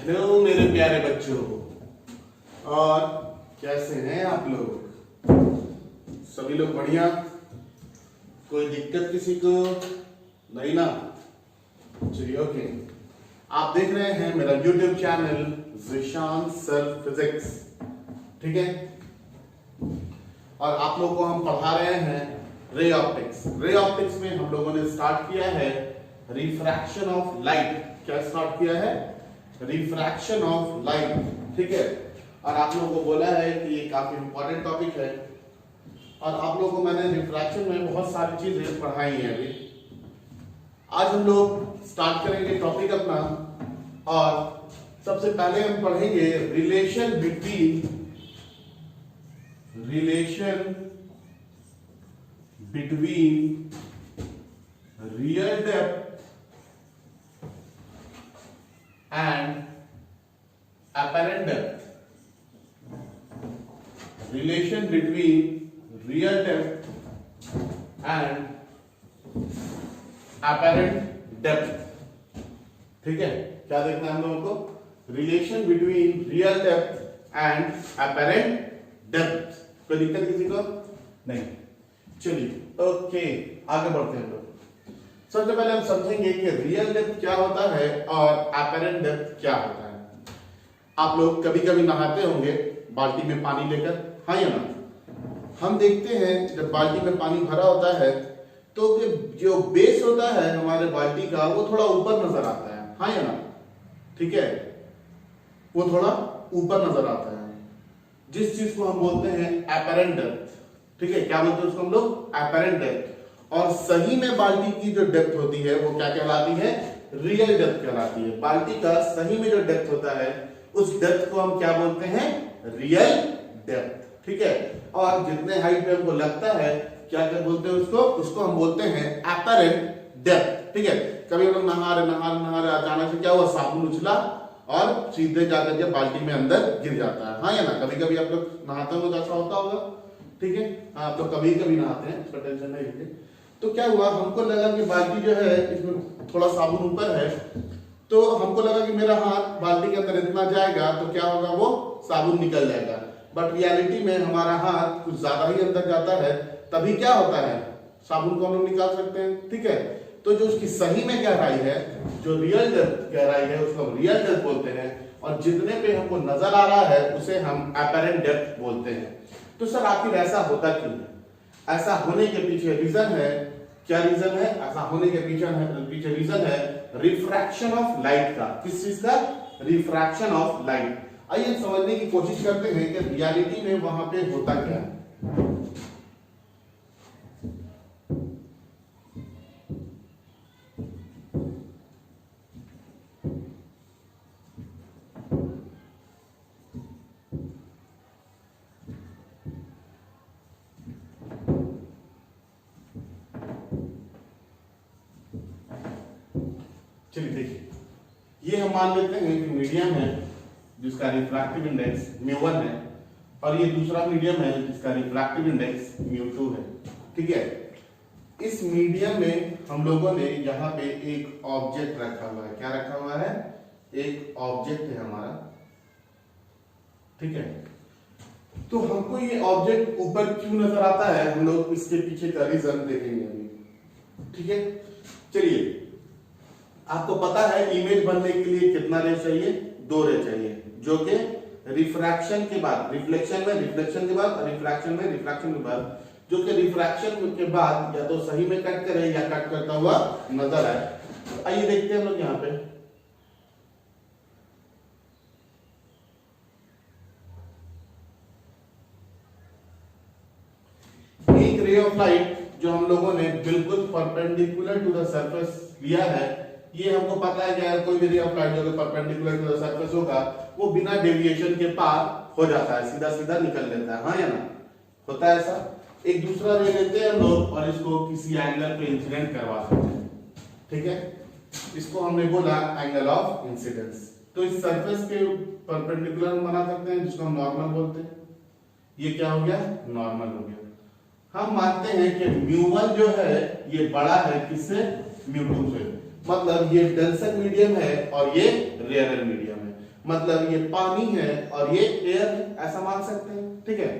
Hello मेरे प्यारे बच्चों, और कैसे हैं आप लोग? सभी लोग बढ़िया? कोई दिक्कत किसी को नहीं ना? चलिए ओके। आप देख रहे हैं मेरा YouTube channel Zeeshan sir physics, ठीक है? और आप लोगों को हम पढ़ा रहे हैं रे ऑप्टिक्स। रे ऑप्टिक्स में हम लोगों ने स्टार्ट किया है रिफ्रैक्शन ऑफ लाइट। क्या स्टार्ट किया है? रिफ्रैक्शन ऑफ लाइट, ठीक है? और आप लोगों को बोला है कि ये काफी इंपॉर्टेंट टॉपिक है, और आप लोगों को मैंने रिफ्रैक्शन में बहुत सारी चीजें पढ़ाई हैं अभी। आज हम लोग स्टार्ट करेंगे टॉपिक अपना, और सबसे पहले हम पढ़ेंगे relation between real depth and apparent depth. Relation between real depth and apparent depth. ठीक है? क्या देखना है हम लोगों को? Relation between real depth and apparent depth. कोई दिक्कत किसी को? नहीं। चलिए ओके, आगे बढ़ते हैं लोग। सबसे पहले हम समझेंगे कि रियल डेप्थ क्या होता है और एपरेंट डेप्थ क्या होता है। आप लोग कभी कभी नहाते होंगे बाल्टी में पानी लेकर, हाँ या ना? हम देखते हैं जब बाल्टी में पानी भरा होता है तो जो बेस होता है हमारे बाल्टी का वो थोड़ा ऊपर नजर आता है, हाँ या ना? ठीक है, वो थोड़ा ऊपर नजर आता है, जिस चीज को हम बोलते हैं एपरेंट डेप्थ। ठीक है, क्या बोलते हैं उसको हम लोग? Apparent depth. और सही में बाल्टी की जो डेप्थ होती है वो क्या कहलाती है? रियल डेप्थ कहलाती है। बाल्टी का सही में जो डेप्थ होता है उस डेप्थ को हम क्या बोलते हैं? Real depth. ठीक है, और जितने हाइट पे हमको लगता है क्या क्या बोलते हैं उसको हम बोलते हैं एपरेंट डेप्थ। ठीक है, कभी हम लोग नहा रहे अचानक से क्या हुआ, साबुन उछला और सीधे जाकर के बाल्टी में अंदर गिर जाता है, हाँ या ना? कभी कभी आप लोग नहाते हो तो ऐसा होता होगा, ठीक है? आप लोग कभी कभी नहाते हैं, इसका टेंशन नहीं लीजिए। तो क्या हुआ, हमको लगा कि बाल्टी जो है इसमें थोड़ा साबुन ऊपर है, तो हमको लगा कि मेरा हाथ बाल्टी के अंदर इतना जाएगा तो क्या होगा, वो साबुन निकल जाएगा। बट रियलिटी में हमारा हाथ कुछ ज्यादा ही अंदर जाता है, तभी क्या होता है, साबुन को हम लोग निकाल सकते हैं। ठीक है, तो जो उसकी सही में गहराई है, जो रियल डेप्थ गहराई है, उसको हम रियल डेप्थ बोलते हैं, और जितने पे हमको नजर आ रहा है उसे हम एपरेंट डेप्थ बोलते हैं। तो सर आखिर ऐसा होता क्यों है? ऐसा होने के पीछे रीजन है, क्या रीजन है? ऐसा होने के पीछे रीजन है रिफ्रैक्शन ऑफ लाइट का। किस चीज का? Refraction of light. आइए समझने की कोशिश करते हैं कि रियलिटी में वहां पे होता क्या है। चलिए देखिए, ये हम मान लेते हैं कि मीडियम है जिसका रिफ्रैक्टिव इंडेक्स μ1 है, और ये दूसरा मीडियम है जिसका रिफ्रैक्टिव इंडेक्स μ2 है। ठीक है, इस मीडियम में हम लोगों ने यहाँ पे एक ऑब्जेक्ट रखा हुआ है। क्या रखा हुआ है? एक ऑब्जेक्ट है हमारा। ठीक है, तो हमको ये ऑब्जेक्ट ऊपर क्यों नजर आता है, हम लोग इसके पीछे का रीजन देखेंगे अभी। ठीक है, चलिए, आपको पता है इमेज बनने के लिए कितना रे चाहिए? 2 रे चाहिए, जो कि रिफ्रैक्शन के बाद, रिफ्लेक्शन के बाद, और रिफ्रैक्शन के बाद, जो कि रिफ्रैक्शन के बाद या तो सही में कट करे या कट करता हुआ नजर आए। तो आइए देखते हैं हम लोग यहाँ पे। एक रे ऑफ लाइट जो हम लोगों ने बिल्कुल परपेंडिकुलर टू द सरफेस लिया है, ये हमको पता है कि अगर कोई भी रे ऑफ लाइट जो परपेंडिकुलर टू द सरफेस होगा वो बिना डेविएशन के पार हो जाता है, सीधा सीधा निकल लेता है, हाँ या ना? होता है ऐसा। एक दूसरा रे लेते हैं हम लोग और इसको किसी एंगल पे इंसिडेंट करवा सकते हैं। ठीक है, इसको हमने बोला एंगल ऑफ इंसिडेंस। तो इस सरफेस के परपेंडिकुलर हम बना सकते हैं, जिसको हम नॉर्मल बोलते हैं। ये क्या हो गया? नॉर्मल हो गया। हम मानते हैं कि μ1 जो है ये बड़ा है किससे? μ2 से। मतलब ये डेंसर मीडियम है और ये रेयरर मीडियम है। मतलब ये पानी है और ये एयर है, ऐसा मान सकते हैं। ठीक है,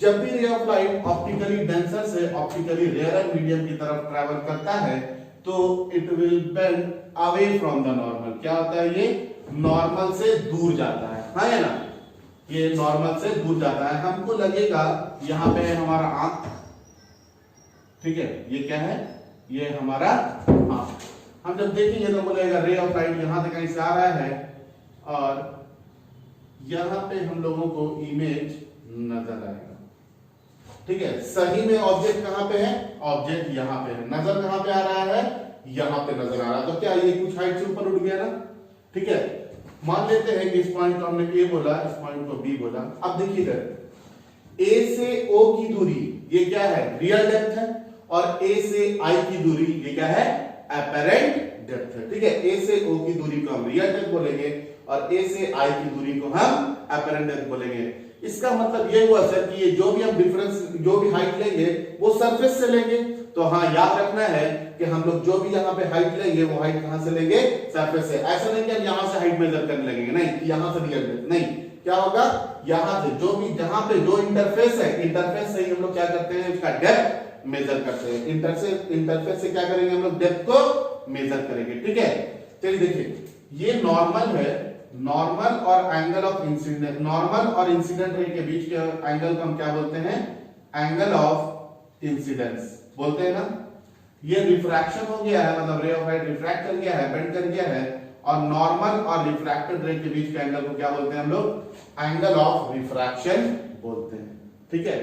जब भी ray of light optically denser से ऑप्टिकली रेयर मीडियम की तरफ ट्रैवल करता है तो it will bend away from the normal. क्या होता है, ये नॉर्मल से दूर जाता है, हाँ या ना, ये नॉर्मल से दूर जाता है। हमको लगेगा यहाँ पे है हमारा आंख, ठीक है, ये क्या है, ये हमारा आंख। हम जब देखेंगे तो बोलेगा रे ऑफ लाइट यहां तक कहीं से आ रहा है और यहां पे हम लोगों को इमेज नजर आएगा। ठीक है, सही में ऑब्जेक्ट कहां पे है, ऑब्जेक्ट यहां पे है, नजर कहां पे आ रहा है, यहां पे नजर आ रहा है। तो क्या ये कुछ हाइट से ऊपर उठ गया ना। ठीक है, मान लेते हैं कि इस पॉइंट को हमने ए बोला, इस पॉइंट को बी बोला। अब देखिए इधर ए से ओ की दूरी ये क्या है, रियल डेप्थ है, और ए से आई की दूरी ये क्या है, एपेरेंट डेप्थ है। ठीक है, ए से ओ की दूरी को हम रियल डेप्थ बोलेंगे और ए से आई की दूरी को हम एपेरेंट डेप्थ बोलेंगे। इसका मतलब ये हुआ सर कि ये जो भी हम डिफरेंस, जो भी हाइट लेंगे वो सरफेस से लेंगे। तो हाँ, याद रखना है कि हम लोग जो भी यहाँ पे हाइट लेंगे वो हाइट कहां से लेंगे, सरफेस से। ऐसा नहीं कि हम यहां से हाइट मेजर करने लगेंगे, नहीं, यहां से रियल डेप्थ नहीं। क्या होगा, यहां से जो भी, जहां पे जो इंटरफेस है, इंटरफेस से ही हम लोग क्या करते हैं, उसका डेप्थ मेजर करते हैं। इंटरफेस से क्या करेंगे, हम लोग डेप्थ को मेजर करेंगे। ठीक है, चलिए देखिए, ये नॉर्मल है, नॉर्मल और एंगल ऑफ इंसिडेंट, नॉर्मल और इंसिडेंट रे के बीच के एंगल को हम क्या बोलते हैं, एंगल ऑफ इंसिडेंस बोलते हैं ना। ये रिफ्रैक्शन हो गया है, मतलब रे ऑफ लाइट रिफ्रैक्ट कर गया है, बेंड कर गया है, और नॉर्मल और रिफ्रैक्टेड रे के बीच के एंगल को क्या बोलते हैं हम लोग, एंगल ऑफ रिफ्रैक्शन बोलते हैं। ठीक है,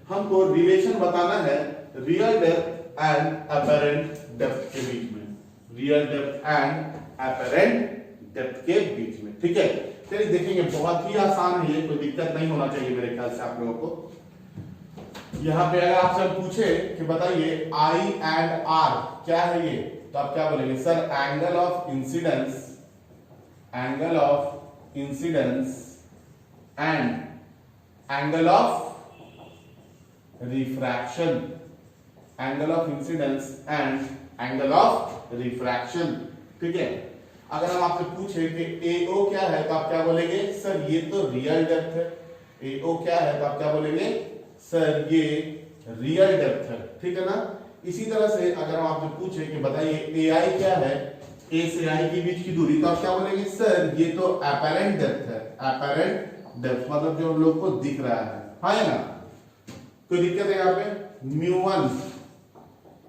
हमको रिलेशन बताना है real depth and apparent depth के बीच में, real depth and apparent depth के बीच में। ठीक है, चलिए देखेंगे, बहुत ही आसान है ये, कोई दिक्कत नहीं होना चाहिए मेरे ख्याल से आप लोगों को। यहां पे अगर आपसे पूछे कि बताइए आई एंड आर क्या है ये, तो आप क्या बोलेंगे, sir angle of incidence, angle of incidence and angle of refraction, angle of incidence and angle of refraction. ठीक है, अगर हम आपसे पूछे कि AO क्या है तो आप क्या बोलेंगे, सर ये तो रियल डेप्थ है। AO क्या है तो आप क्या बोलेंगे, सर ये रियल डेप्थ है। ठीक है ना। इसी तरह से अगर हम आपसे पूछे कि बताइए AI क्या है, A से I के बीच की दूरी, तो आप क्या बोलेंगे, सर ये तो एपेरेंट डेप्थ है, एपेरेंट डेप्थ मतलब जो हम लोग को दिख रहा है, हाँ है ना। कोई दिक्कत है यहाँ पे, μ1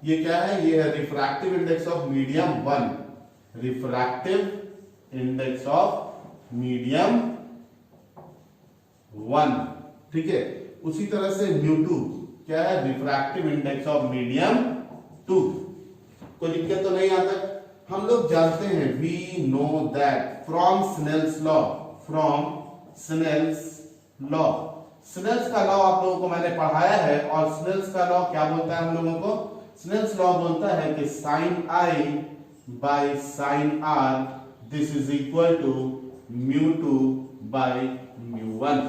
ये क्या है, ये है refractive index of medium 1, refractive index of medium 1। ठीक है, उसी तरह से μ2 क्या है, रिफ्रैक्टिव इंडेक्स ऑफ मीडियम 2। कोई दिक्कत तो नहीं आता। हम लोग जानते हैं, we know that from Snell's law, from Snell's law, Snell's का लॉ आप लोगों को मैंने पढ़ाया है, और स्नेल्स का लॉ क्या बोलता है हम लोगों को, स्नेल्स लॉ बोलता है कि sin I by sin R this is equal to μ2 by μ1।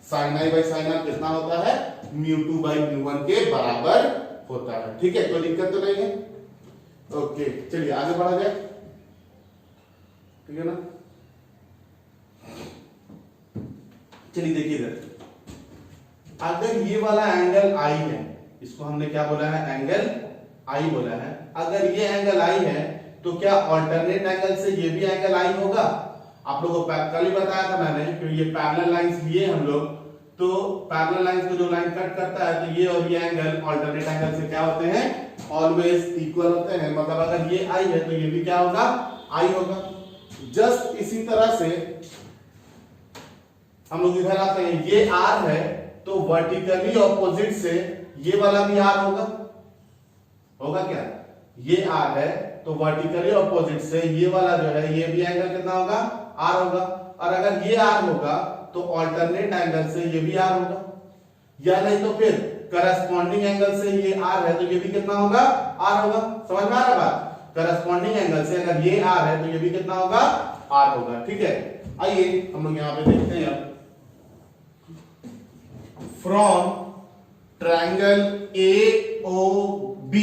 sin I by sin R कितना होता है, μ2 by μ1 के बराबर होता है। ठीक है, कोई दिक्कत तो नहीं है। ओके, चलिए आगे बढ़ा जाए। ठीक है ना, चलिए देखिए इधर, अगर ये वाला एंगल I है, इसको हमने क्या बोला है, एंगल I बोला है। अगर ये एंगल I है तो क्या ऑल्टरनेट एंगल से ये भी एंगल I होगा। आप लोगों को कल ही बताया था मैंने कि ये पैरेलल लाइंस लिए हम लोग, तो पैरेलल लाइंस को जो लाइन कट करता है तो ये और ये एंगल ऑल्टरनेट एंगल से क्या होते हैं, ऑलवेज इक्वल होते हैं। मतलब अगर ये I है तो ये भी क्या होगा, I होगा। जस्ट इसी तरह से हम लोग इधर आते हैं, ये R है तो वर्टिकली ऑपोजिट से ये वाला भी R होगा, होगा क्या, ये R है तो वर्टिकली ऑपोजिट से ये वाला जो है ये भी एंगल कितना होगा, R होगा। और अगर ये R होगा तो ऑल्टरनेट एंगल से ये भी R होगा, या नहीं तो फिर करस्पॉन्डिंग एंगल से ये R है तो ये भी कितना होगा, R होगा। समझ में आ रहा बात, करस्पॉन्डिंग एंगल से अगर ये R है तो ये भी कितना होगा, R होगा। ठीक है, आइए हम लोग यहां पे देखते हैं, from triangle AOB,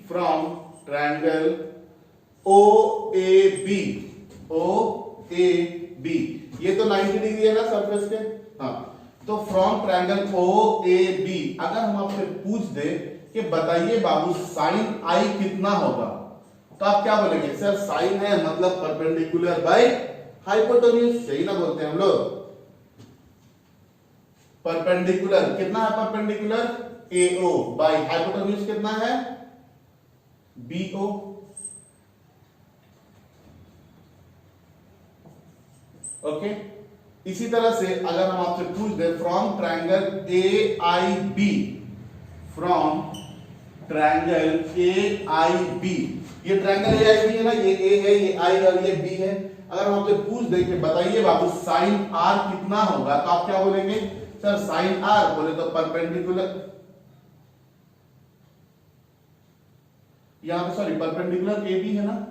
from triangle OAB ये तो 90 डिग्री है ना सरफेस के। हाँ, तो from triangle O A B अगर हम आपसे पूछ दे कि बताइए बाबू साइन आई कितना होगा, तो आप क्या बोलेंगे? सर साइन है मतलब परपेंडिकुलर बाय हाइपोटेन्यूज, यही ना बोलते हैं हम लोग। परपेंडिकुलर कितना है? परपेंडिकुलर AO बाय हाइपोटेन्यूज कितना है? BO। ओके, इसी तरह से अगर हम आपसे पूछ दे from triangle AIB, from triangle AIB, ये ट्रायंगल AIB है ना, ये A है, ये I और ये B है। अगर हम आपसे पूछ दे कि बताइए बाबू साइन R कितना होगा, तो आप क्या बोलेंगे? सर साइन R बोले तो परपेंडिकुलर, यहां पे सॉरी परपेंडिकुलर AB है ना,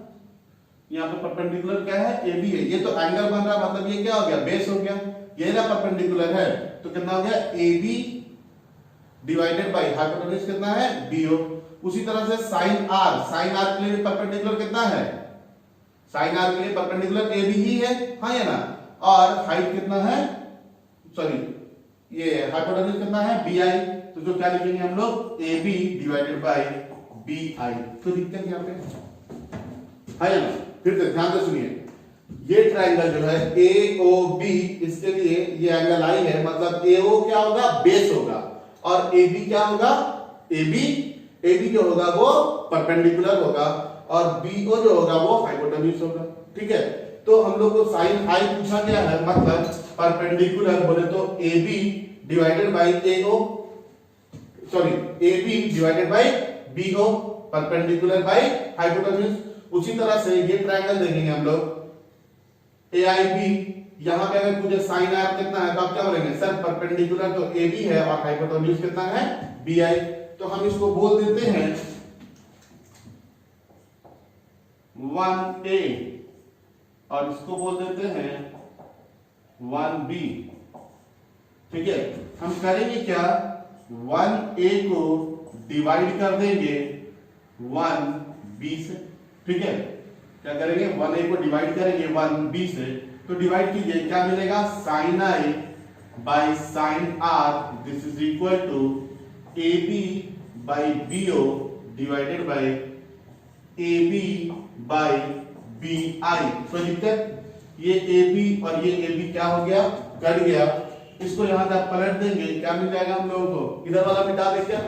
यहाँ पे परपेंडिकुलर क्या है? AB है। ये तो एंगल बन रहा मतलब ये क्या हो गया? बेस हो गया। ये ना परपेंडिकुलर है तो कितना हो गया? AB डिवाइडेड बाय हाइपोटेन्यूज कितना है? BO। उसी तरह से साइन R के लिए परपेंडिकुलर कितना है? साइन R के लिए परपेंडिकुलर AB ही है, हाँ या ना? और हाइट कितना है? सॉरी ये हाइपोटेन्यूज कितना है? BI। तो जो क्या लिखेंगे हम लोग? AB divided by BI। तो दिखता है यहाँ पे, हाँ या ना? फिर से ध्यान से सुनिए, ये ट्रायंगल जो है AOB, इसके लिए ये एंगल I है मतलब AO क्या होगा? बेस होगा। और AB क्या होगा? AB जो होगा वो परपेंडिकुलर होगा और BO जो होगा वो हाइपोटेन्यूज होगा। ठीक है, तो हम लोग को साइन I पूछा गया है मतलब परपेंडिकुलर बोले तो AB divided by AO, sorry AB divided by BO, perpendicular by hypotenuse. उसी तरह से ये ट्रायंगल देखेंगे हम लोग AIB, यहां पे अगर पूछे साइन R कितना है तो आप क्या बोलेंगे? सर परपेंडिकुलर तो AB है और हाइपोटेन्यूज कितना है? BI। तो हम इसको बोल देते हैं 1A और इसको बोल देते हैं 1B। ठीक है, हम करेंगे क्या? 1A को डिवाइड कर देंगे 1B से। ठीक है, क्या करेंगे? 1A को डिवाइड करेंगे 1B से, तो डिवाइड कीजिए, क्या मिलेगा? Sine I by sine R, this is equal to AB by BO divided by AB by BI। तो दिक्कत, ये AB और ये AB क्या हो गया? कट गया। इसको यहां तक पलट देंगे, क्या मिल जाएगा हम लोगों को? इधर वाला मिटा दे क्या?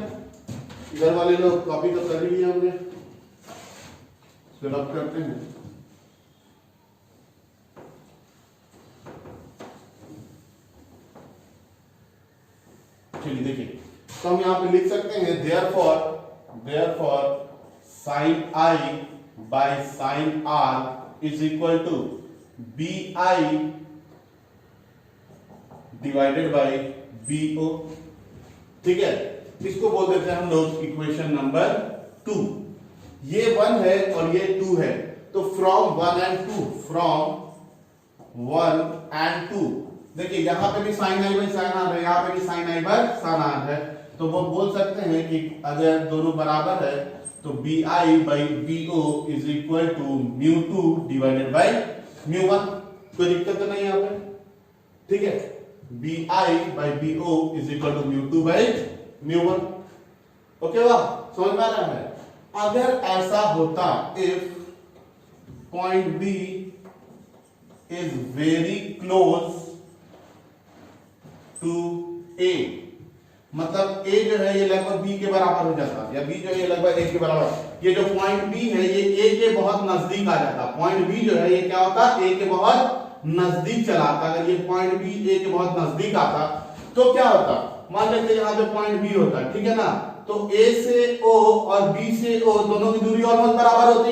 इधर वाले लोग कॉपी तो कर ही लिया हमने, रब करते हैं। चलिए देखिए, तो हम यहां पे लिख सकते हैं therefore sine I by sine R is equal to BI divided by BO। ठीक है, इसको बोल देते हैं हम लोग इक्वेशन नंबर 2। ये 1 है और ये 2 है, तो फ्रॉम 1 and 2, फ्रॉम 1 and 2, देखिए यहां पे भी sine I by sine R है, यहां पे भी sine I by sine R है, तो वो बोल सकते हैं कि अगर दोनों बराबर है तो BI by BO is equal to μ2 divided by μ1। कोई दिक्कत तो नहीं यहां पे? ठीक है, BI by BO is equal to μ2 by μ1। Okay, वाह, समझ में आ रहा है? अगर ऐसा होता, if point B is very close to A, मतलब A जो है ये लगभग B के बराबर हो जाता, या B जो है ये लगभग A के बराबर। ये जो पॉइंट B है ये A के बहुत नजदीक आ जाता। पॉइंट B जो है ये क्या होता? A के बहुत नजदीक चला आता। अगर ये पॉइंट B A के बहुत नजदीक आता तो क्या होता? मान लेते हैं यहाँ पे पॉइंट B होता, ठीक है ना, तो A से O और B से O दोनों की दूरी ऑलमोस्ट बराबर होती,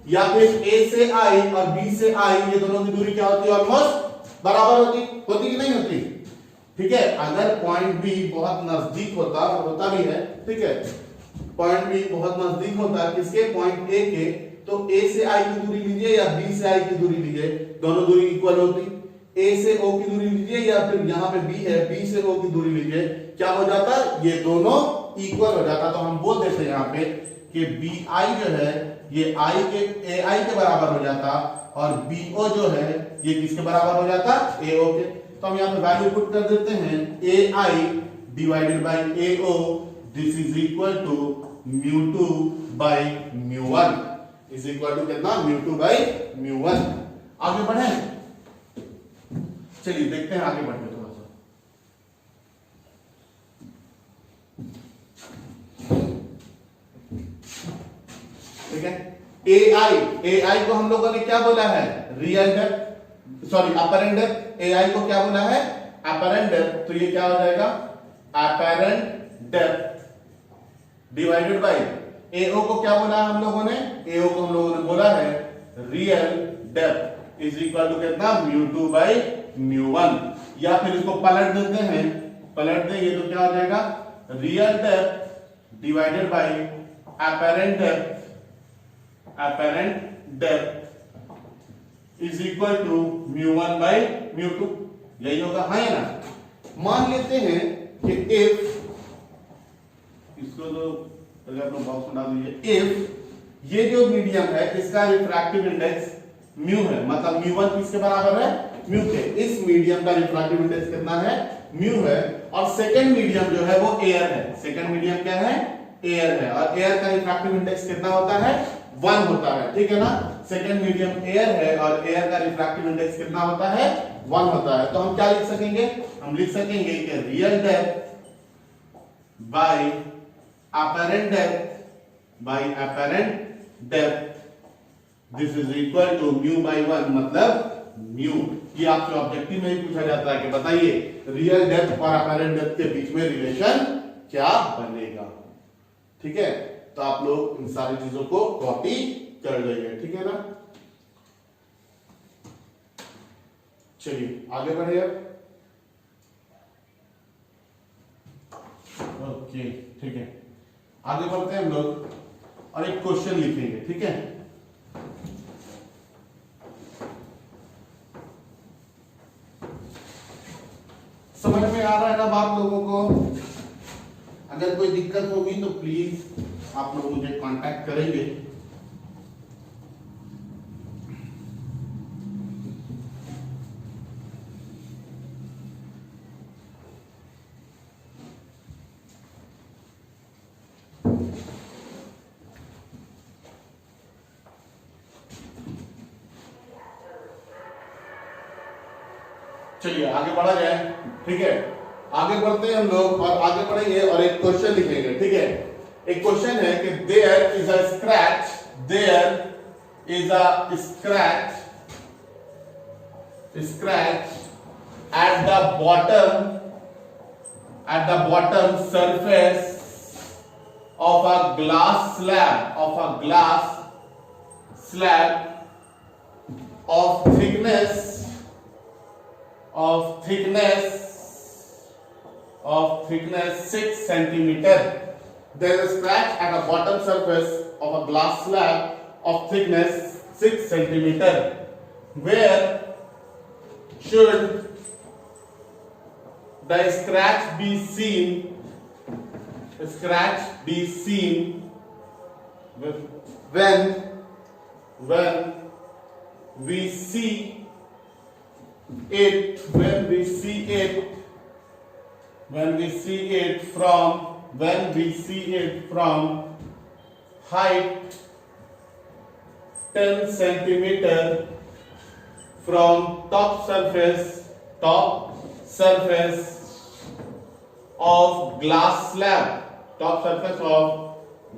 या फिर A से I और B से I ये दोनों की दूरी क्या होती? ऑलमोस्ट बराबर होती कि नहीं होती? ठीक है, अगर पॉइंट B बहुत नजदीक होता भी है, ठीक है, पॉइंट B बहुत नजदीक होता है किसके? पॉइंट A के, तो A से I की दूरी लीजिए या B से I की दूरी लीजिए, दोनों दूरी इक्वल होती। A से O की दूरी लीजिए या फिर यहाँ पे B है, B से O की दूरी लीजिए, क्या हो जाता? ये दोनों इक्वल हो जाता। तो हम बोल देते हैं यहाँ पे कि BI जो है ये आई के AI के बराबर हो जाता और BO जो है ये किसके बराबर हो जाता, AO के। तो हम यहाँ पे वैल्यू पुट कर देते हैं AI divided by AO, this is equal to μ2 by μ1 is equal to कितना, μ2 बाय μ1। आगे बढ़े, चलिए देखते हैं आगे बढ़ते थोड़ा सा। ठीक है, AI को हम लोगों ने क्या बोला है, real depth, sorry apparent depth. AI को क्या बोला है, अपरेंट डेप्थ। तो ये क्या हो जाएगा, apparent depth divided by AO को क्या बोला है हम लोगों ने, AO को हम लोगों ने बोला है real depth is equal to कितना, μ2 बाय μ1। या फिर इसको पलट देते हैं, पलट देंगे तो क्या हो जाएगा, real depth divided by apparent depth is equal to μ1 by μ2। यही होगा, हाँ या ना। मान लेते हैं कि इफ, इसको तो अगर अपना बॉक्स में डाल दीजिए, इफ ये जो मीडियम है इसका रिफ्रैक्टिव इंडेक्स म्यू है, मतलब μ1 किसके बराबर है, म्यू के। इस मीडियम का रिफ्रैक्टिव इंडेक्स कितना है, म्यू है। और सेकंड मीडियम जो है वो एयर है। सेकंड मीडियम क्या है, एयर है। और एयर का रिफ्रैक्टिव इंडेक्स कितना होता है, 1 होता है, ठीक है ना। सेकंड मीडियम एयर है और एयर का रिफ्रैक्टिव इंडेक्स कितना होता है, 1 होता है। तो हम क्या लिख सकेंगे, हम लिख सकेंगे कि real depth by apparent depth this is equal to mu by 1, मतलब म्यू। ये आपसे ऑब्जेक्टिव में ही पूछा जाता है कि बताइए रियल डेप्थ और अपरेंट डेप्थ के बीच में रिलेशन क्या बनेगा। ठीक है, तो आप लोग इन सारी चीजों को कॉपी कर लेंगे, ठीक है ना। चलिए आगे बढ़े अब। ओके, ठीक है, आगे बढ़ते हैं हम लोग और एक क्वेश्चन लिखेंगे, ठीक है। समझ में आ रहा है ना बात लोगों को? अगर कोई दिक्कत होगी तो प्लीज आप लोग मुझे कांटेक्ट करेंगे। चलिए आगे बढ़ा जाए, ठीक है। आगे बढ़ते हैं हम लोग और आगे बढ़ेंगे और एक क्वेश्चन लिखेंगे, ठीक है। एक क्वेश्चन है कि there is a scratch at the bottom surface of a glass slab of thickness 6 centimeter. There is a scratch at the bottom surface of a glass slab of thickness 6 centimeter. Where should the scratch be seen? When we see it from height 10 centimeter from top surface of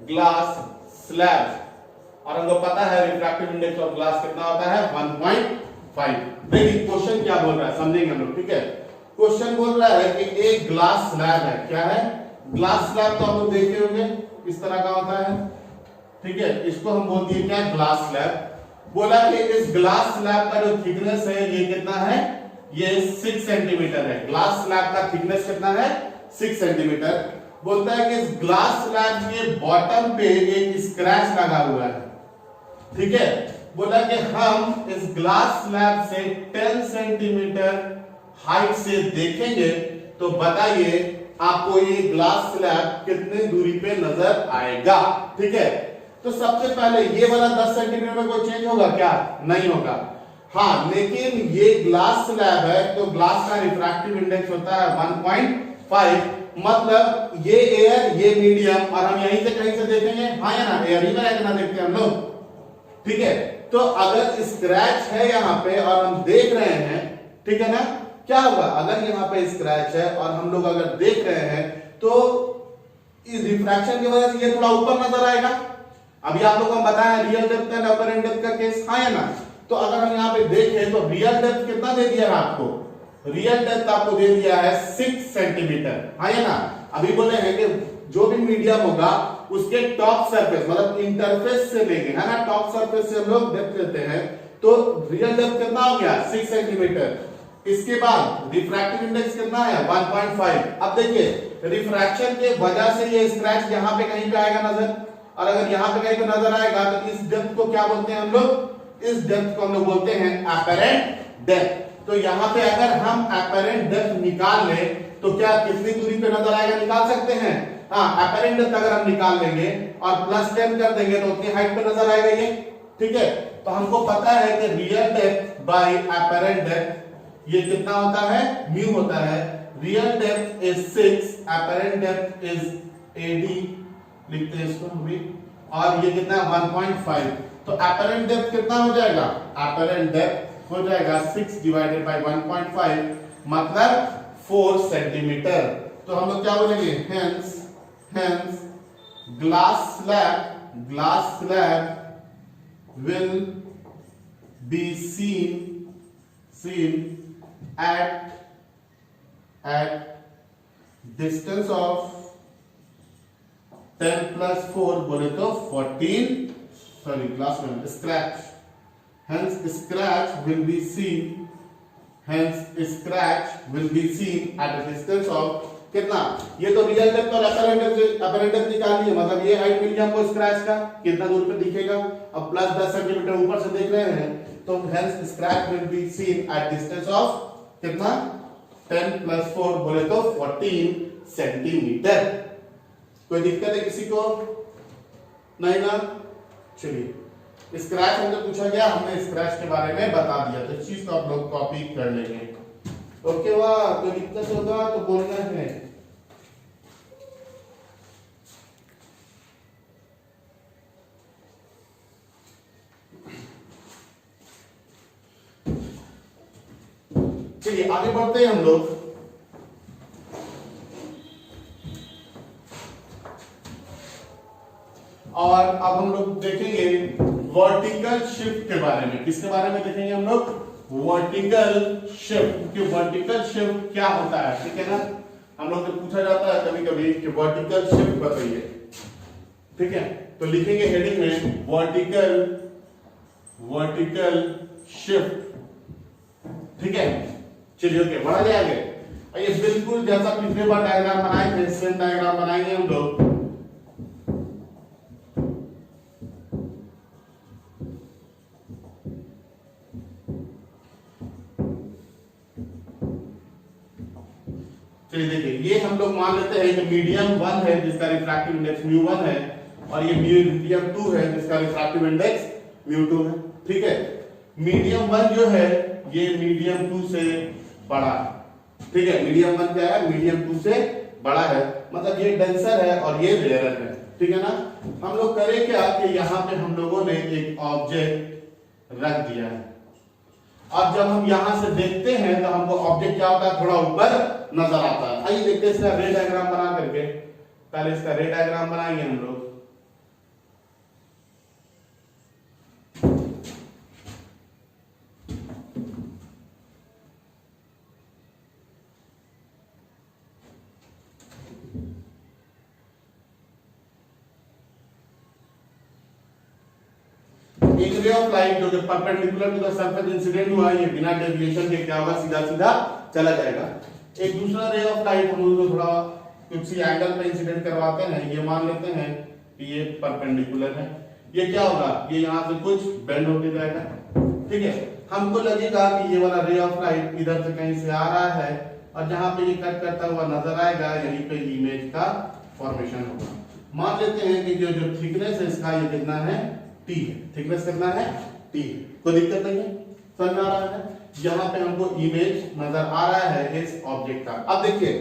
glass slab, और हमको पता है refractive index of glass कितना होता है, 1.5। देखिए question क्या बोल रहा है, समझेंगे हम लोग, ठीक है। क्वेश्चन बोल रहा है कि एक ग्लास स्लैब है। क्या है, ग्लास स्लैब तो हम लोग देखे होंगे इस तरह का होता है, ठीक है। इसको हम बोलते हैं क्या, ग्लास स्लैब। बोला कि इस ग्लास स्लैब का जो थिकनेस है ये कितना है, ये 6 सेंटीमीटर है। ग्लास स्लैब का थिकनेस कितना है, 6 सेंटीमीटर। बोलता है कि इस ग्लास स्लैब के बॉटम पे एक स्क्रैच लगा हुआ है, ठीक है। बोला कि हम इस ग्लास स्लैब से 10 सेंटीमीटर हाइट से देखेंगे तो बताइए आपको ये ग्लास स्लैब कितनी दूरी पे नजर आएगा, ठीक है। तो सबसे पहले ये वाला 10 सेंटीमीटर में कोई चेंज होगा क्या? नहीं होगा। हाँ, लेकिन ये ग्लास स्लैब है तो ग्लास का रिफ्रैक्टिव इंडेक्स होता है 1.5, मतलब ये एयर ये मीडियम, और हम यहीं से कहीं से देखेंगे, हाँ या ना, एयर ही में ना देखते हैं हम लोग, ठीक है। तो अगर स्क्रैच है यहाँ पे और हम देख रहे हैं, ठीक है ना, क्या होगा अगर यहाँ पे स्क्रैच है और हम लोग अगर देख रहे हैं तो इस रिफ्रैक्शन की वजह से ये थोड़ा ऊपर नजर आएगा। अभी आप लोगों को बताया real depth and upper depth का केस, हाँ या ना। तो अगर हम यहाँ पे देखें तो रियल डेप्थ कितना दे दिया है आपको? रियल डेप्थ आपको दे दिया है 6 सेंटीमीटर, हाँ या ना। अभी बोले हैं कि जो भी मीडियम होगा उसके टॉप सरफेस मतलब इंटरफेस से लेंगे, है ना, टॉप सरफेस से हम लोग डेप्थ लेते हैं, तो रियल डेप्थ कितना हो गया? 6 सेंटीमीटर। इसके बाद रिफ्रैक्टिव इंडेक्स कितना है? 1.5। अब देखिए रिफ्रैक्शन के वजह से ये स्क्रैच यहाँ पे कहीं पे आएगा नजर, और अगर यहाँ पे कहीं पे नजर आएगा तो इस डेप्थ को क्या बोलते हैं हम लोग? इस डेप्थ को हम लोग बोलते हैं अपरेंट डेप्थ। तो यहाँ पे अगर हम अपरेंट डेप्थ निकाल ले तो क्या कितनी दूरी पे नजर आएगा? निकाल सकते हैं। हाँ, अपरेंट डेप्थ अगर हम निकाल लेंगे और +10 कर देंगे तो उतनी हाइट पे नजर आएगा ये, ठीक है। तो हमको पता है कि real depth by apparent depth ये कितना होता है? म्यू होता है। Real depth is 6, apparent depth is AD, लिखते हैं इसको हम भी, और ये कितना है? 1.5। तो अपरेंट डेप्थ कितना हो जाएगा? अपरेंट डेप्थ हो जाएगा 6 डिवाइडेड बाय 1.5, मतलब 4 सेंटीमीटर। तो हम लोग क्या बोलेंगे? Hence glass slab will be seen at distance of 10 plus 4 बोले तो 14, सॉरी ग्लास में scratch, hence scratch will be seen at a distance of कितना? ये तो रियल डेप्थ और अपरेंट डेप्थ निकाल लिए, मतलब ये हाइट मिल गया हमको स्क्रैच का, कितना दूर पे दिखेगा। अब +10 सेंटीमीटर ऊपर से देख रहे हैं तो hence scratch will be seen at distance of कितना? 10 plus 4 बोले तो 14 सेंटीमीटर। कोई दिक्कत है किसी को? नहीं ना। चलिए, स्क्रैच हमसे पूछा गया, हमने स्क्रैच के बारे में बता दिया, तो इस चीज को आप लोग कॉपी कर लेंगे। ओके, वाह, कोई दिक्कत होगा तो बोलना है। चलिए आगे बढ़ते हैं हम लोग। और अब हम लोग देखेंगे वर्टिकल शिफ्ट के बारे में। किसके बारे में देखेंगे हम लोग? Vertical shift. कि वर्टिकल शिफ्ट क्या होता है, ठीक है ना। हम लोग से पूछा जाता है कभी कभी कि वर्टिकल शिफ्ट बताइए, ठीक है। तो लिखेंगे हेडिंग में वर्टिकल शिफ्ट, ठीक है। चलिए ओके, बढ़ा जाए आगे। ये बिल्कुल जैसा पिछले बार डायग्राम बनाए थे सेम डायग्राम बनाएंगे हम लोग। चलिए देखिए, ये हम लोग मान लेते हैं कि मीडियम 1 है जिसका रिफ्रैक्टिव इंडेक्स μ1 है, और ये मीडियम 2 है जिसका रिफ्रैक्टिव इंडेक्स μ2 है, ठीक है। मीडियम 1 जो है ये मीडियम 2 से बड़ा है, ठीक है। मीडियम 1 क्या है? मीडियम 2 से बड़ा है, मतलब ये डेंसर है और ये रेयर है, ठीक है ना। हम लोग करें क्या कि यहाँ पे हम लोगों ने एक ऑब्जेक्ट रख दिया है, और जब हम यहां से देखते हैं तो हमको ऑब्जेक्ट क्या होता है? थोड़ा ऊपर नजर आता है। आइए देखते हैं इसका रे डायग्राम बना करके। पहले इसका रे डायग्राम बनाएंगे हम लोग। एक रे ऑफ लाइट जो कि perpendicular to the surface incident हुआ, ये बिना डेविएशन के क्या होगा? सीधा सीधा चला जाएगा। एक दूसरा रे ऑफ लाइट हम लोग थोड़ा कुछ सी एंगल पे इंसिडेंट करवाते हैं, ये मान लेते हैं कि ये परपेंडिकुलर है। ये क्या होगा? ये यहाँ से कुछ बेंड होते जाएगा, ठीक है। हमको लगेगा कि ये वाला रे ऑफ लाइट इधर से कहीं से आ रहा है, और जहां पे ये कट करता हुआ नजर आएगा यहीं पे इमेज का फॉर्मेशन होगा। मान लेते हैं कि जो जो थिकनेस है इसका ये कितना है t है, थिकनेस कितना है t है, कोई दिक्कत नहीं है, समझ में आ रहा है। यहाँ पे हमको इमेज नजर आ रहा है इस ऑब्जेक्ट का। अब देखिए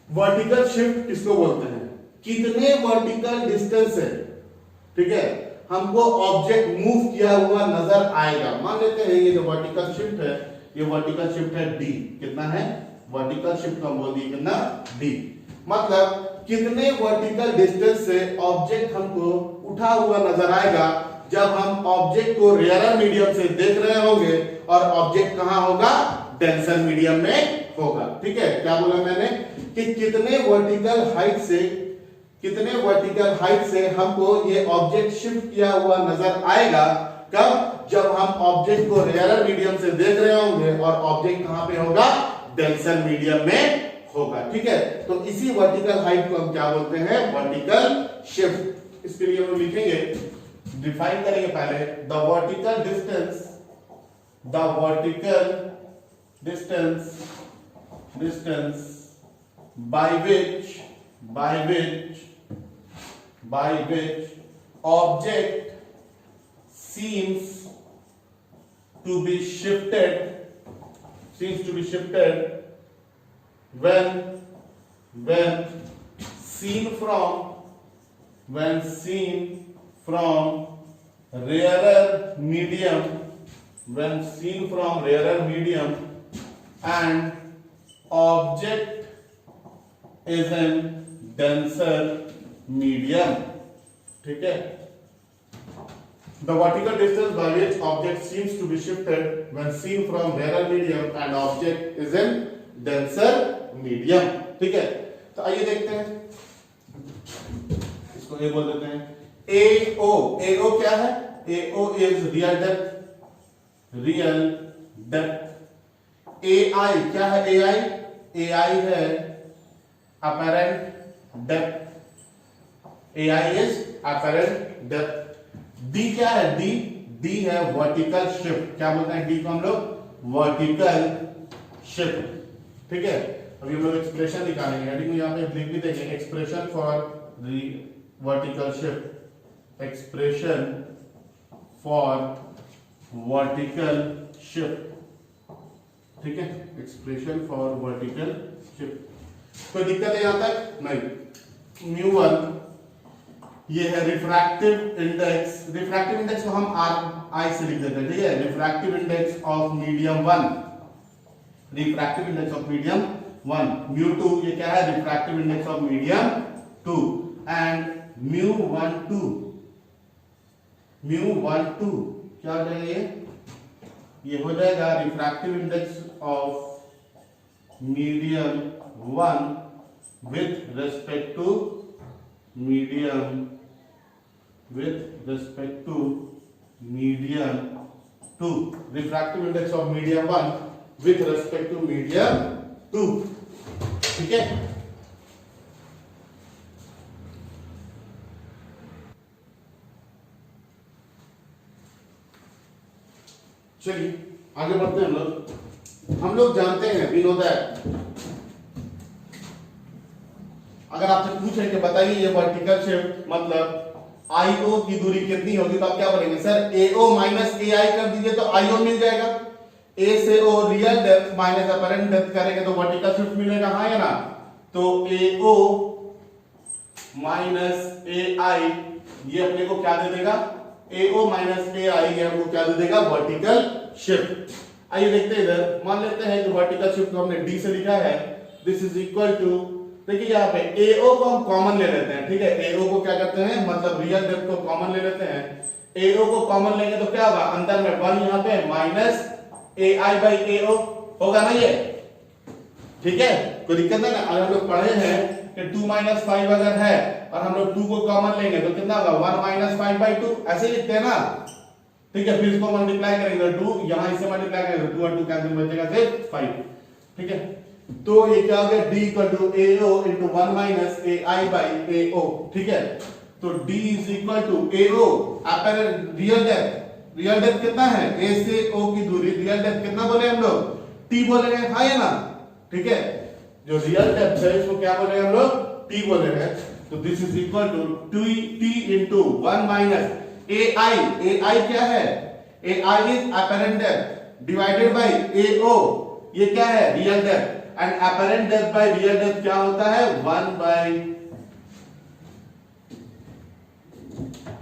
वर्टिकल शिफ्ट किसको बोलते हैं, कितने वर्टिकल डिस्टेंस है, ठीक है, हमको ऑब्जेक्ट मूव किया हुआ नजर आएगा। मान लेते हैं ये जो वर्टिकल शिफ्ट है, ये वर्टिकल शिफ्ट है d, कितना है वर्टिकल शिफ्ट का बोल दिए कितना d, मतलब कितने वर्टिकल डिस्टेंस से ऑब्जेक्ट हमको उठा हुआ नजर आएगा जब हम ऑब्जेक्ट को रेयरर मीडियम से देख रहे होंगे और ऑब्जेक्ट कहां होगा, डेंसर मीडियम में होगा। ठीक है, क्या बोला मैंने कि कितने वर्टिकल हाइट से हमको ये ऑब्जेक्ट शिफ्ट किया हुआ नजर आएगा, कब, जब हम ऑब्जेक्ट को रेयरर मीडियम से देख रहे होंगे और ऑब्जेक्ट कहां पे होगा, डेंसर मीडियम में होगा। ठीक है, तो इसी वर्टिकल हाइट को हम क्या बोलते हैं, वर्टिकल शिफ्ट। इसके लिए हम लिखेंगे, डिफाइन करेंगे पहले, the vertical distance by which object seems to be shifted when seen from rarer medium and object is in denser medium. ठीक है, the vertical distance by which object seems to be shifted when seen from rarer medium and object is in denser medium. ठीक है, तो आइए देखते हैं, इसको ए बोल देते हैं, AO क्या है, AO is real depth, AI क्या है, AI है apparent depth, AI is apparent depth। D क्या है, D है वर्टिकल शिफ्ट, क्या बोलते हैं D को हम लोग, वर्टिकल शिफ्ट। ठीक है, अभी हम लोग एक्सप्रेशन निकालेंगे, हेडिंग में यहाँ पे लिख भी देंगे, expression for vertical shift, expression for vertical shift. ठीक है, एक्सप्रेशन फॉर वर्टिकल शिफ्ट। कोई दिक्कत है यहां तक, नहीं। μ1 ये है रिफ्रैक्टिव इंडेक्स को हम RI से लिख देते हैं। ठीक है, रिफ्रैक्टिव इंडेक्स ऑफ मीडियम 1, μ2 ये क्या है, refractive index of medium 2, and μ12 क्या हो जाएगा, ये हो जाएगा refractive index of medium 1 with respect to medium 2, refractive index of medium 1 with respect to medium 2। ठीक है, चलिए आगे बढ़ते हैं। हम लोग जानते हैं, वी नो दैट, अगर आपसे पूछे कि बताइए ये वर्टिकल शिफ्ट मतलब IO की दूरी कितनी होगी, तो आप क्या बोलेंगे, सर AO माइनस AI कर दीजिए तो IO मिल जाएगा। A से O real depth minus apparent depth करेंगे तो वर्टिकल शिफ्ट मिलेगा, हाँ या ना। तो AO माइनस AI ये अपने को क्या दे देगा, AO माइनस AI ये हमको क्या दे देगा, वर्टिकल शिफ्ट। आइए देखते हैं इधर, मान लेते हैं कि वर्टिकल शिफ्ट को हमने D से लिखा है, दिस इज इक्वल टू, देखिए यहाँ पे AO को हम कॉमन ले लेते हैं। ठीक है, AO को क्या करते हैं, मतलब रियल डेप्थ को कॉमन ले लेते हैं। AO को कॉमन लेंगे तो क्या होगा, अंदर में 1 यहाँ पे माइनस AI बाई AO होगा ना ये। ठीक है, कोई दिक्कत नहीं ना। अगर हम लोग पढ़े हैं कि 2 माइनस 5 अगर है और हम लोग 2 को कॉमन लेंगे तो कितना होगा, 1 माइनस 5 बाई 2, ऐसे लिखते हैं ना। ठीक है, फिर इसको मल्टीप्लाई करेंगे 2, यहां इसे मल्टीप्लाई करेंगे 2 और 2 कैंसिल बचेगा सिर्फ 5। ठीक है, तो ये क्या हो गया, D equal to AO into 1 minus AI by AO। ठीक है, तो D is equal to AO apparent real depth कितना है, A से O की दूरी, रियल डेप्थ कितना बोले हम लोग, T बोलेंगे, हाँ या ना। ठीक है, जो रियल डेप्थ है इसको क्या बोलेंगे हम लोग, T बोलेंगे। तो this is equal to T into 1 minus AI। AI क्या है? AI is apparent depth divided by AO, ये क्या है? Real depth. And apparent depth by real depth क्या होता है? 1 बाय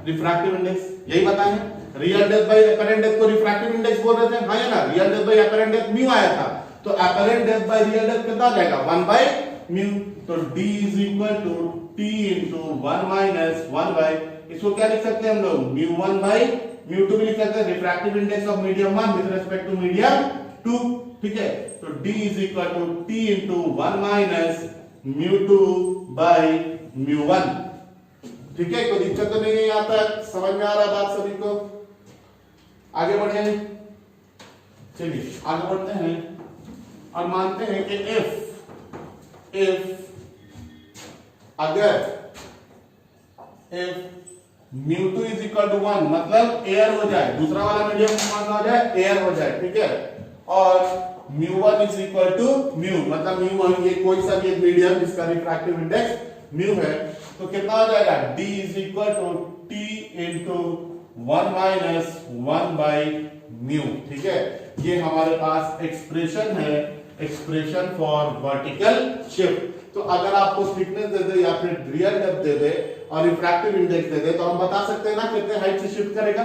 रिफ्रैक्टिव इंडेक्स। यही बताएं, real depth by apparent depth को रिफ्रैक्टिव इंडेक्स बोल रहे थे, हाँ या ना? Real depth by apparent depth mu आया था, तो apparent depth by real depth कितना आ जाएगा? 1 बाय म्यू। तो d is equal to t into 1 minus 1 by, इसको क्या लिख सकते हैं हम लोग? म्यू 1 बाय म्यू 2 भी लिख सकते हैं, refractive index of medium 1 with respect to medium 2। ठीक है, तो d is equal to t into 1 minus mu 2 by mu 1। ठीक है, कोई दिक्कत तो नहीं है? यहां तक समझ में आ रहा बात सभी को? आगे बढ़े, चलिए आगे बढ़ते हैं और मानते हैं कि इफ अगर म्यू 2 इज इक्वल टू 1, मतलब एयर हो जाए, दूसरा वाला मीडियम कौन हो जाए? एयर हो जाए। ठीक है, और mu 1 is equal to mu, मतलब म्यू 1 ये कोई सा भी एक मीडियम जिसका रिफ्रैक्टिव इंडेक्स म्यू है, तो कितना हो जाएगा? d is equal to t into 1 minus 1 by mu. ठीक है, ये हमारे पास एक्सप्रेशन है, एक्सप्रेशन फॉर वर्टिकल शिफ्ट। तो अगर आपको थिकनेस दे दे या फिर रियल डेप्थ दे दे और रिफ्रैक्टिव इंडेक्स दे दे, तो हम बता सकते हैं ना कितने हाइट से शिफ्ट करेगा।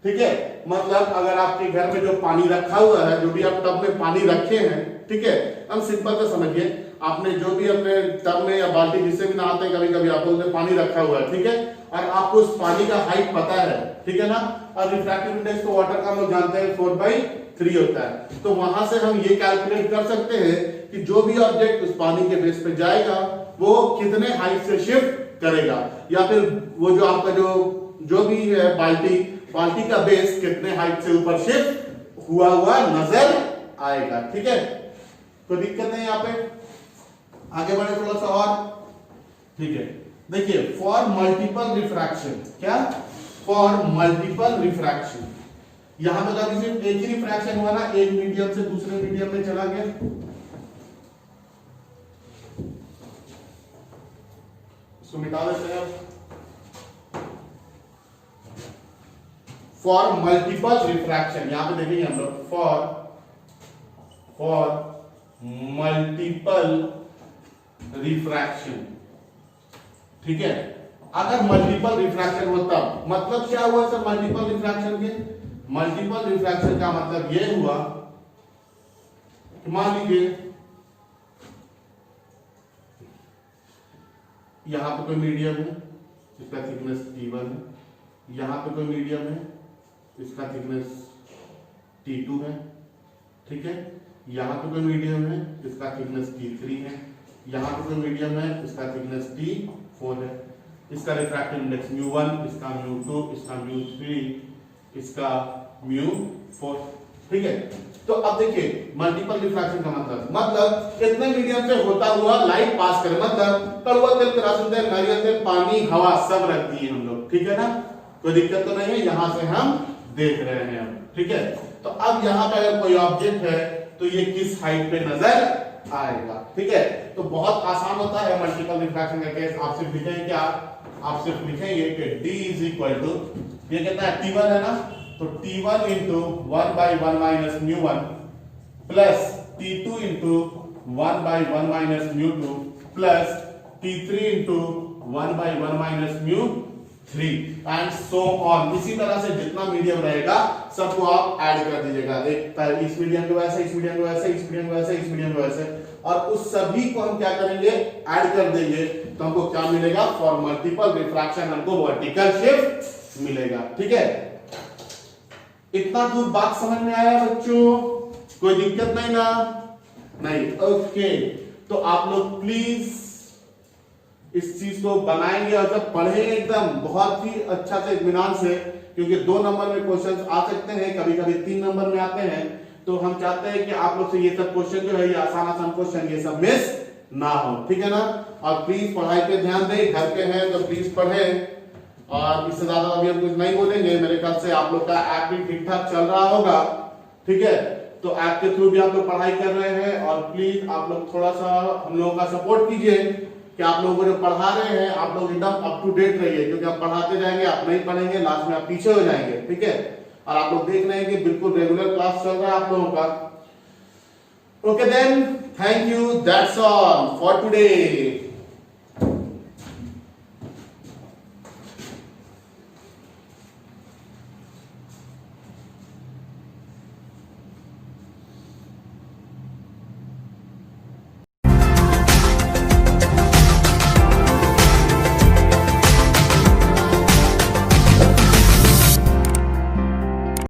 ठीक है, मतलब अगर आपके घर में जो पानी रखा हुआ है, जो भी आप टब में पानी रखे हैं, ठीक है, हम सिंपल से समझिए, आपने जो भी अपने टब में या बाल्टी जिससे भी नहाते हैं, कभी कभी आपको उसमें पानी रखा हुआ है, ठीक है, और आपको उस पानी का हाइट पता है, ठीक है ना, और रिफ्रैक्टिव इंडेक्स तो वाटर का हम लोग जानते हैं 4/3 होता है, तो वहां से हम ये कैलकुलेट कर सकते हैं कि जो भी ऑब्जेक्ट उस पानी के बेस पे जाएगा वो कितने हाइट से शिफ्ट करेगा, या फिर वो जो आपका जो भी है बाल्टी का बेस कितने हाइट से ऊपर शिफ्ट हुआ नजर आएगा। ठीक है, कोई दिक्कत नहीं, यहाँ पे आगे बढ़े थोड़ा सा और। ठीक है, देखिए फॉर मल्टीपल रिफ्रैक्शन, क्या? फॉर मल्टीपल रिफ्रैक्शन, यहां पे कभी सिर्फ एक ही रिफ्रैक्शन हुआ ना, एक मीडियम से दूसरे मीडियम में चला गया, इसको मिटा देते हैं। फॉर मल्टीपल रिफ्रैक्शन, यहां पे देखेंगे हम लोग, फॉर मल्टीपल रिफ्रैक्शन। ठीक है, अगर मल्टीपल रिफ्रैक्शन होता, मतलब क्या हुआ सर मल्टीपल रिफ्रैक्शन के? मल्टीपल रिफ्रैक्शन का मतलब ये हुआ, मान लीजिए यहां पे कोई मीडियम है, इसका थिकनेस T1 है, यहां पे कोई मीडियम है, इसका थिकनेस T2 है, ठीक है, यहां पे कोई मीडियम है, इसका थिकनेस T3 है, यहां पे कोई मीडियम है, इसका थिकनेस T4 है, इसका रिफ्रैक्टिव इंडेक्स μ1, इसका μ2, इसका μ3, इसका μ4। ठीक है, तो अब देखिए मल्टीपल रिफ्रैक्शन का मतलब कितने मीडियम से होता हुआ लाइट पास करे, मतलब कड़वा तेल, केरोसिन तेल, नारियल तेल, पानी, हवा सब रख दिए हम लोग। ठीक है ना, कोई दिक्कत तो नहीं है, यहां से हम देख रहे हैं हम। ठीक है, तो अब यहां पे अगर कोई ऑब्जेक्ट है तो ये किस हाइट पे नजर आएगा। ठीक है, तो बहुत आसान होता है मल्टीपल रिफ्रैक्शन का केस। आप सिर्फ लिखेंगे क्या? आप सिर्फ लिखेंगे कि d इज इक्वल टू, ये कितना है? T1 है ना, तो T1 into 1/1 minus μ1 plus T2 into 1/1 minus μ2 plus T3 into 1/1 minus μ3 and so on. इसी तरह से जितना मीडियम रहेगा सबको आप ऐड कर दीजिएगा, एक इस मीडियम को वैसे, इस मीडियम को वैसे, इस मीडियम को वैसे, इस मीडियम को वैसे, और उस सभी को हम क्या करेंगे? ऐड कर देंगे, तो हमको क्या मिलेगा? फॉर मल्टीपल रिफ्रैक्शन हमको वर्टिकल शिफ्ट मिलेगा। ठीक है, इतना दूर बात समझ में आया बच्चों? कोई दिक्कत नहीं ना? नहीं, ओके। तो आप लोग प्लीज इस चीज को बनाएंगे और जब पढ़ेंगे एकदम बहुत ही अच्छा से इत्मीनान से, क्योंकि 2 नंबर में क्वेश्चंस आ सकते हैं, कभी कभी 3 नंबर में आते हैं, तो हम चाहते हैं कि आप लोग से ये सब क्वेश्चन जो है, ये आसान क्वेश्चन ये सब मिस ना हो। ठीक है ना, और प्लीज पढ़ाई पे ध्यान दें, घर के हैं तो प्लीज पढ़ें, और इससे ज्यादा अभी हम कुछ नहीं बोलेंगे। मेरे ख्याल से आप लोग का ऐप भी ठीक ठाक चल रहा होगा, ठीक है, तो ऐप के थ्रू भी आप लोग पढ़ाई कर रहे हैं, और प्लीज आप लोग थोड़ा सा हम लोगों का सपोर्ट कीजिए कि आप लोगों को जो पढ़ा रहे हैं आप लोग एकदम अप टू डेट रहिए, क्योंकि हम पढ़ाते जाएंगे, आप नहीं पढ़ेंगे, लास्ट में आप पीछे हो जाएंगे, ठीक है। और आप लोग देख रहे हैं कि बिल्कुल रेगुलर क्लास चल रहा है आप लोगों का। Okay then, thank you, that's all for today.